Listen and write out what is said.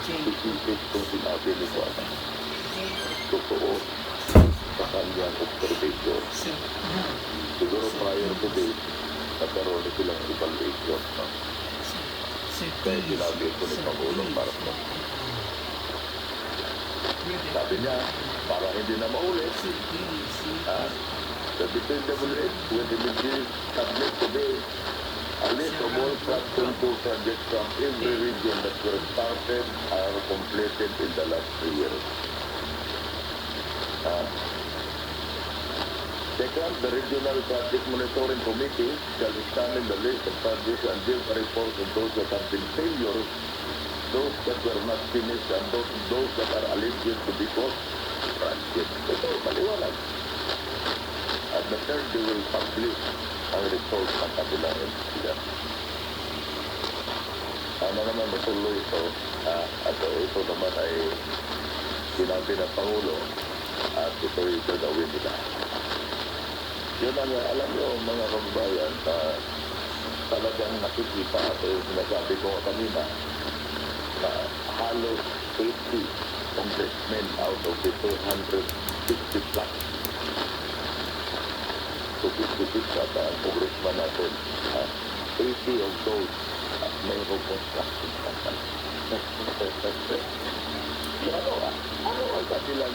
Isipin kung sinabi ni Juan, totoo sa kanyang observation. Siguro prior to this, nagkaroon na silang evaluation. No? Kaya sinabi ko ni Pangulong Marcos. Sabi niya, para hindi na maulit, the DPWH will immediately submit today a list of all Fraction 2 projects from every region that were started or completed in the last 3 years. Second, the Regional Project Monitoring Committee shall examine the list of projects and give a report on those that have been failures, those that were not finished, and those that are alleged to be post-project. Ito, maliwanag. At the third, they will publish ang results ng kabilang investigation. Ano naman matuloy ito, at ito naman ay sinabi ng Pangulo at ito ay gagawin nila. Yun ang alam nyo mga kababayan, talagang nakikita at sinasabi ko kanina na halos 80 congressmen out of the 260 plus to 56 at ang congressman natin, 80 of those mayroong construction company. Ano ang katilang